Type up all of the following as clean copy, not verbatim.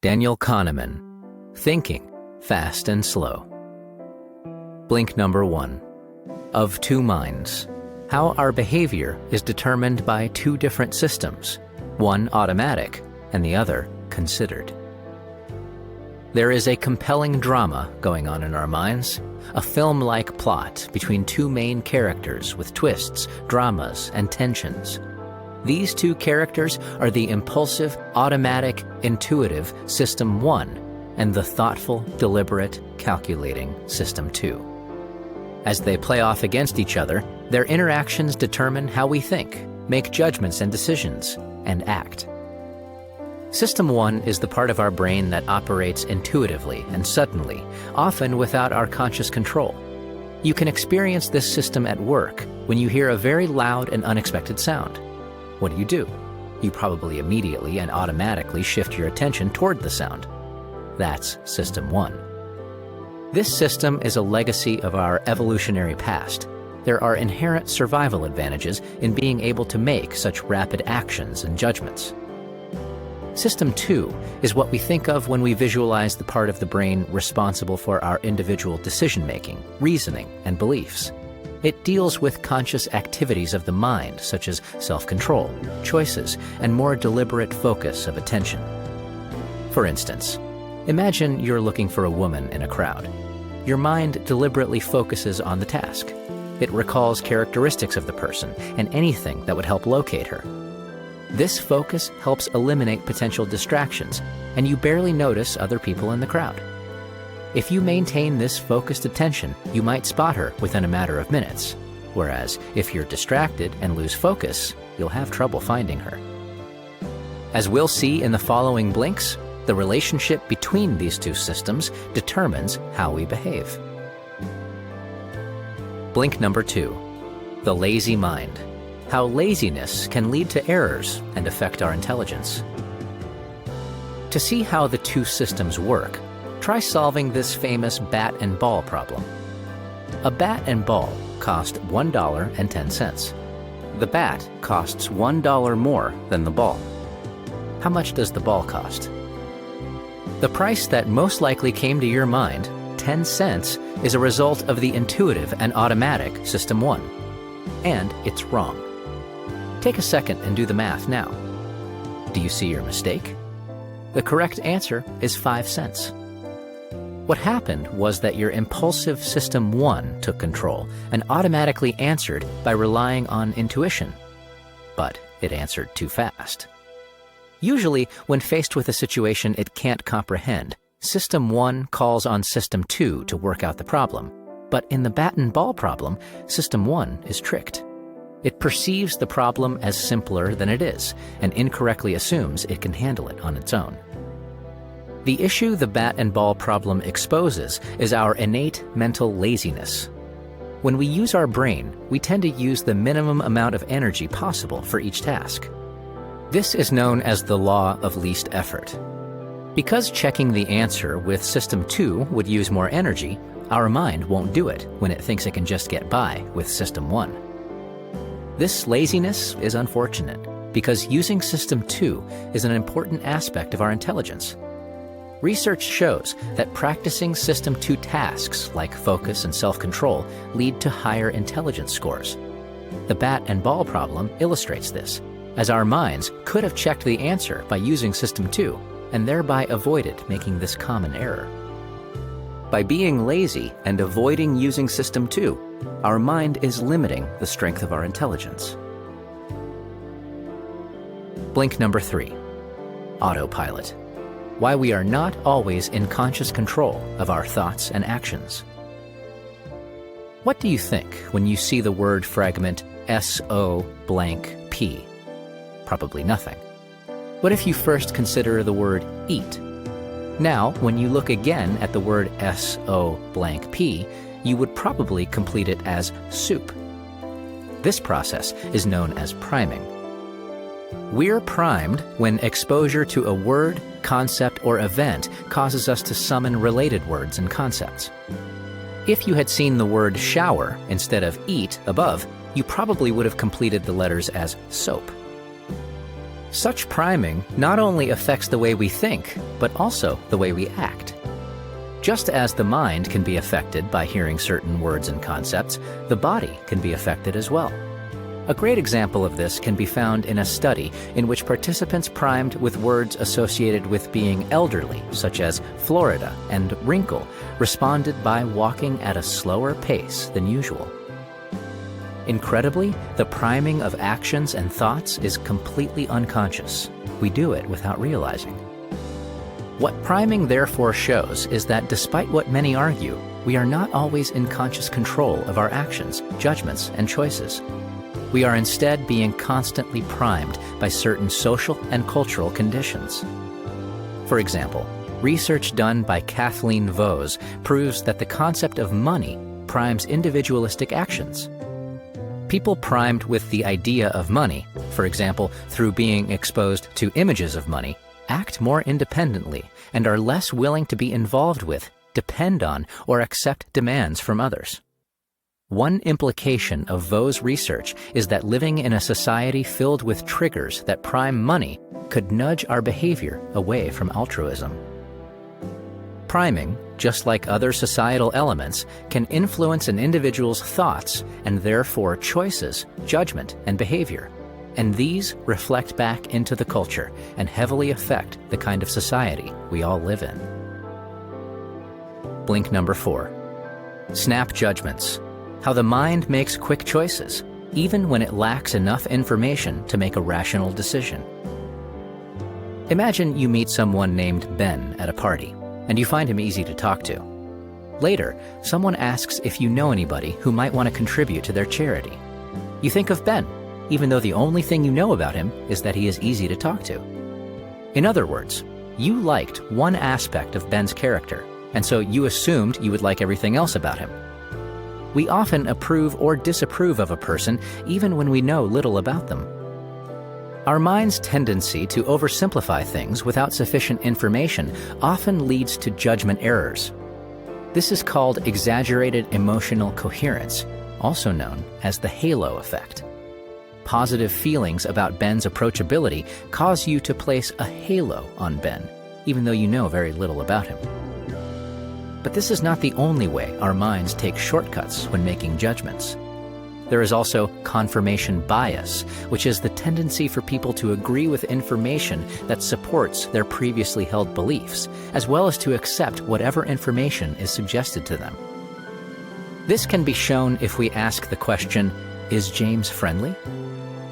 Daniel Kahneman, Thinking, Fast and Slow. Blink number 1. Of two minds. How our behavior is determined by two different systems, one automatic and the other considered. There is a compelling drama going on in our minds, a film-like plot between two main characters with twists, dramas, and tensions. These two characters are the impulsive, automatic, intuitive System 1 and the thoughtful, deliberate, calculating System 2. As they play off against each other, their interactions determine how we think, make judgments and decisions, and act. System 1 is the part of our brain that operates intuitively and suddenly, often without our conscious control. You can experience this system at work when you hear a very loud and unexpected sound. What do? You probably immediately and automatically shift your attention toward the sound. That's System 1. This system is a legacy of our evolutionary past. There are inherent survival advantages in being able to make such rapid actions and judgments. System 2 is what we think of when we visualize the part of the brain responsible for our individual decision-making, reasoning, and beliefs. It deals with conscious activities of the mind, such as self-control, choices, and more deliberate focus of attention. For instance, imagine you're looking for a woman in a crowd. Your mind deliberately focuses on the task. It recalls characteristics of the person and anything that would help locate her. This focus helps eliminate potential distractions, and you barely notice other people in the crowd. If you maintain this focused attention, you might spot her within a matter of minutes, whereas if you're distracted and lose focus, you'll have trouble finding her. As we'll see in the following blinks, the relationship between these two systems determines how we behave. Blink number 2. The lazy mind. How laziness can lead to errors and affect our intelligence. To see how the two systems work, try solving this famous bat and ball problem. A bat and ball cost $1.10. The bat costs $1 more than the ball. How much does the ball cost? The price that most likely came to your mind, 10 cents, is a result of the intuitive and automatic System 1. And it's wrong. Take a second and do the math now. Do you see your mistake? The correct answer is 5 cents. What happened was that your impulsive System 1 took control and automatically answered by relying on intuition. But it answered too fast. Usually, when faced with a situation it can't comprehend, System 1 calls on System 2 to work out the problem. But in the bat and ball problem, System 1 is tricked. It perceives the problem as simpler than it is, and incorrectly assumes it can handle it on its own. The issue the bat and ball problem exposes is our innate mental laziness. When we use our brain, we tend to use the minimum amount of energy possible for each task. This is known as the law of least effort. Because checking the answer with System 2 would use more energy, our mind won't do it when it thinks it can just get by with System 1. This laziness is unfortunate because using System 2 is an important aspect of our intelligence. Research shows that practicing System 2 tasks like focus and self-control lead to higher intelligence scores. The bat and ball problem illustrates this, as our minds could have checked the answer by using System 2 and thereby avoided making this common error. By being lazy and avoiding using System 2, our mind is limiting the strength of our intelligence. Blink number 3. Autopilot. Why we are not always in conscious control of our thoughts and actions. What do you think when you see the word fragment SO blank P? Probably nothing. What if you first consider the word eat? Now, when you look again at the word SO blank P, you would probably complete it as soup. This process is known as priming. We're primed when exposure to a word, concept, or event causes us to summon related words and concepts. If you had seen the word shower instead of eat above, you probably would have completed the letters as soap. Such priming not only affects the way we think, but also the way we act. Just as the mind can be affected by hearing certain words and concepts, the body can be affected as well. A great example of this can be found in a study in which participants primed with words associated with being elderly, such as Florida and wrinkle, responded by walking at a slower pace than usual. Incredibly, the priming of actions and thoughts is completely unconscious. We do it without realizing. What priming therefore shows is that despite what many argue, we are not always in conscious control of our actions, judgments, and choices. We are instead being constantly primed by certain social and cultural conditions. For example, research done by Kathleen Vohs proves that the concept of money primes individualistic actions. People primed with the idea of money, for example, through being exposed to images of money, act more independently and are less willing to be involved with, depend on, or accept demands from others. One implication of Vohs' research is that living in a society filled with triggers that prime money could nudge our behavior away from altruism. Priming, just like other societal elements, can influence an individual's thoughts and therefore choices, judgment, and behavior. And these reflect back into the culture and heavily affect the kind of society we all live in. Blink number 4. Snap judgments. How the mind makes quick choices, even when it lacks enough information to make a rational decision. Imagine you meet someone named Ben at a party, and you find him easy to talk to. Later, someone asks if you know anybody who might want to contribute to their charity. You think of Ben, even though the only thing you know about him is that he is easy to talk to. In other words, you liked one aspect of Ben's character, and so you assumed you would like everything else about him. We often approve or disapprove of a person even when we know little about them. Our mind's tendency to oversimplify things without sufficient information often leads to judgment errors. This is called exaggerated emotional coherence, also known as the halo effect. Positive feelings about Ben's approachability cause you to place a halo on Ben, even though you know very little about him. But this is not the only way our minds take shortcuts when making judgments. There is also confirmation bias, which is the tendency for people to agree with information that supports their previously held beliefs, as well as to accept whatever information is suggested to them. This can be shown if we ask the question, "Is James friendly?"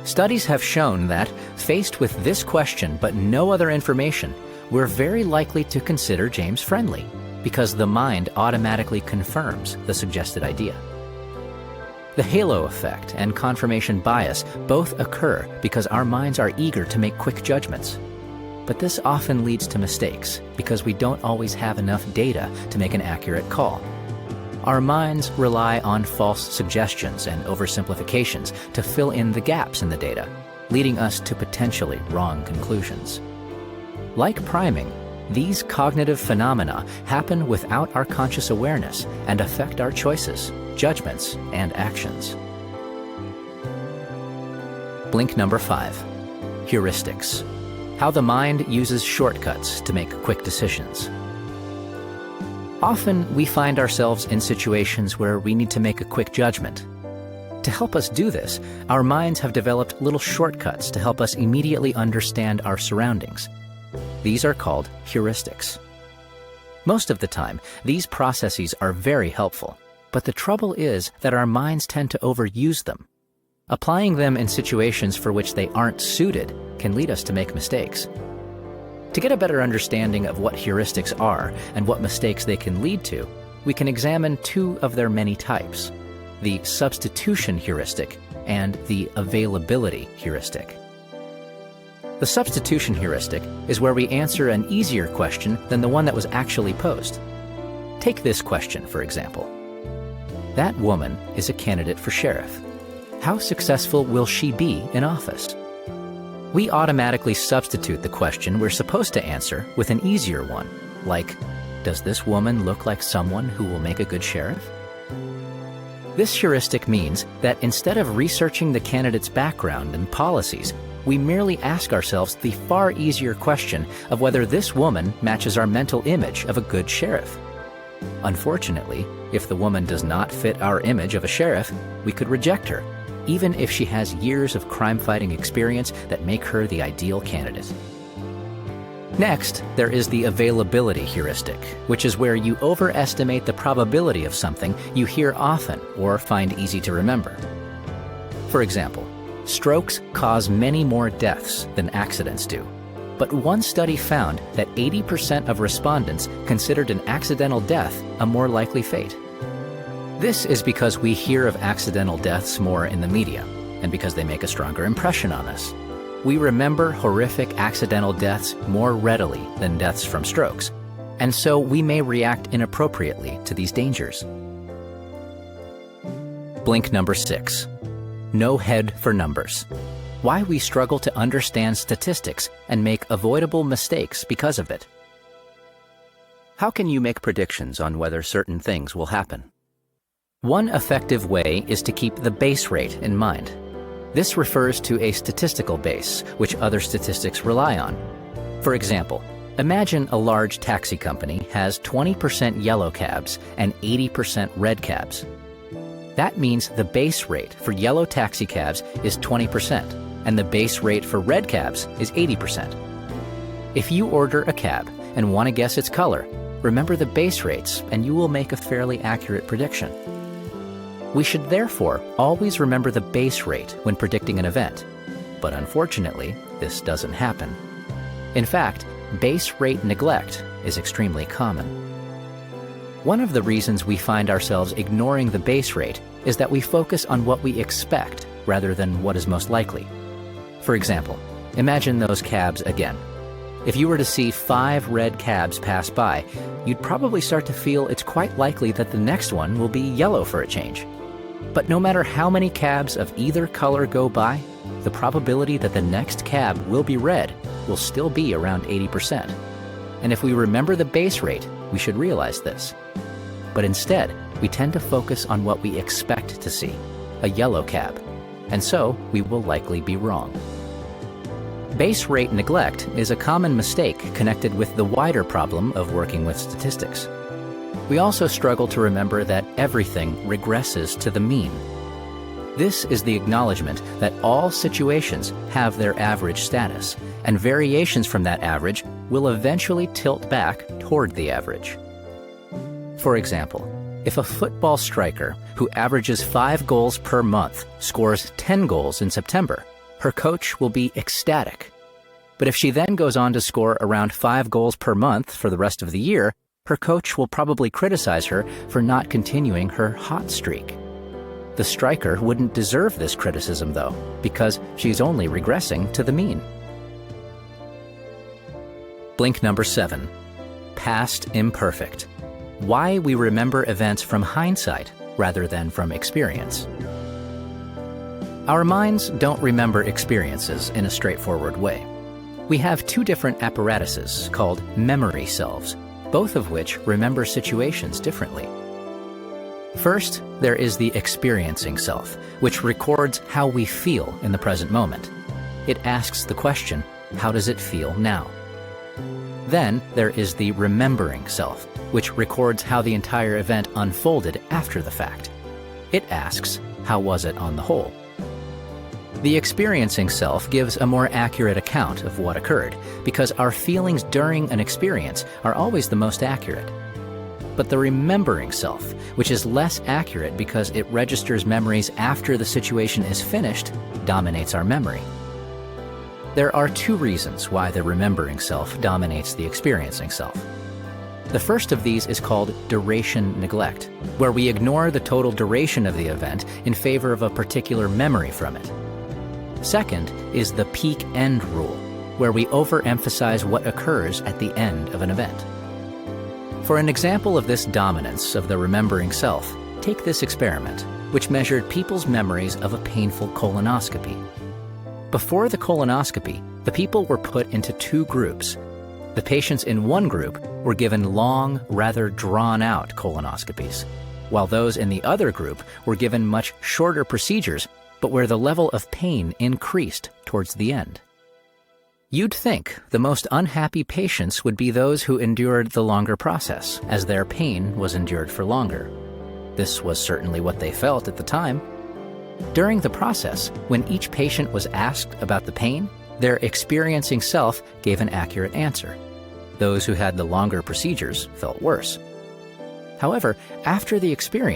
Studies have shown that, faced with this question but no other information, we're very likely to consider James friendly, because the mind automatically confirms the suggested idea. The halo effect and confirmation bias both occur because our minds are eager to make quick judgments. But this often leads to mistakes because we don't always have enough data to make an accurate call. Our minds rely on false suggestions and oversimplifications to fill in the gaps in the data, leading us to potentially wrong conclusions. Like priming, these cognitive phenomena happen without our conscious awareness and affect our choices, judgments, and actions. Blink number 5. Heuristics. How the mind uses shortcuts to make quick decisions. Often, we find ourselves in situations where we need to make a quick judgment. To help us do this, our minds have developed little shortcuts to help us immediately understand our surroundings. These are called heuristics. Most of the time, these processes are very helpful, but the trouble is that our minds tend to overuse them. Applying them in situations for which they aren't suited can lead us to make mistakes. To get a better understanding of what heuristics are and what mistakes they can lead to, we can examine two of their many types: the substitution heuristic and the availability heuristic. The substitution heuristic is where we answer an easier question than the one that was actually posed. Take this question, for example. That woman is a candidate for sheriff. How successful will she be in office? We automatically substitute the question we're supposed to answer with an easier one, like, does this woman look like someone who will make a good sheriff? This heuristic means that instead of researching the candidate's background and policies, we merely ask ourselves the far easier question of whether this woman matches our mental image of a good sheriff. Unfortunately, if the woman does not fit our image of a sheriff, we could reject her, even if she has years of crime-fighting experience that make her the ideal candidate. Next, there is the availability heuristic, which is where you overestimate the probability of something you hear often or find easy to remember. For example, strokes cause many more deaths than accidents do. But one study found that 80% of respondents considered an accidental death a more likely fate. This is because we hear of accidental deaths more in the media, and because they make a stronger impression on us. We remember horrific accidental deaths more readily than deaths from strokes, and so we may react inappropriately to these dangers. Blink number 6. No head for numbers. Why we struggle to understand statistics and make avoidable mistakes because of it. How can you make predictions on whether certain things will happen? One effective way is to keep the base rate in mind. This refers to a statistical base, which other statistics rely on. For example, imagine a large taxi company has 20% yellow cabs and 80% red cabs. That means the base rate for yellow taxi cabs is 20%, and the base rate for red cabs is 80%. If you order a cab and want to guess its color, remember the base rates and you will make a fairly accurate prediction. We should therefore always remember the base rate when predicting an event, but unfortunately, this doesn't happen. In fact, base rate neglect is extremely common. One of the reasons we find ourselves ignoring the base rate is that we focus on what we expect rather than what is most likely. For example, imagine those cabs again. If you were to see 5 red cabs pass by, you'd probably start to feel it's quite likely that the next one will be yellow for a change. But no matter how many cabs of either color go by, the probability that the next cab will be red will still be around 80%. And if we remember the base rate, we should realize this. But instead, we tend to focus on what we expect to see, a yellow cab, and so we will likely be wrong. Base rate neglect is a common mistake connected with the wider problem of working with statistics. We also struggle to remember that everything regresses to the mean. This is the acknowledgement that all situations have their average status, and variations from that average will eventually tilt back toward the average. For example, if a football striker who averages 5 goals per month scores 10 goals in September, her coach will be ecstatic. But if she then goes on to score around 5 goals per month for the rest of the year, her coach will probably criticize her for not continuing her hot streak. The striker wouldn't deserve this criticism, though, because she's only regressing to the mean. Blink number 7. Past imperfect. Why we remember events from hindsight rather than from experience. Our minds don't remember experiences in a straightforward way. We have 2 different apparatuses called memory selves, both of which remember situations differently. First, there is the experiencing self, which records how we feel in the present moment. It asks the question, how does it feel now? Then there is the remembering self, which records how the entire event unfolded after the fact. It asks, how was it on the whole? The experiencing self gives a more accurate account of what occurred, because our feelings during an experience are always the most accurate. But the remembering self, which is less accurate because it registers memories after the situation is finished, dominates our memory. There are 2 reasons why the remembering self dominates the experiencing self. The first of these is called duration neglect, where we ignore the total duration of the event in favor of a particular memory from it. Second is the peak-end rule, where we overemphasize what occurs at the end of an event. For an example of this dominance of the remembering self, take this experiment, which measured people's memories of a painful colonoscopy. Before the colonoscopy, the people were put into 2 groups. The patients in one group were given long, rather drawn-out colonoscopies, while those in the other group were given much shorter procedures but where the level of pain increased towards the end. You'd think the most unhappy patients would be those who endured the longer process, as their pain was endured for longer. This was certainly what they felt at the time. During the process, when each patient was asked about the pain, their experiencing self gave an accurate answer. Those who had the longer procedures felt worse. However, after the experience,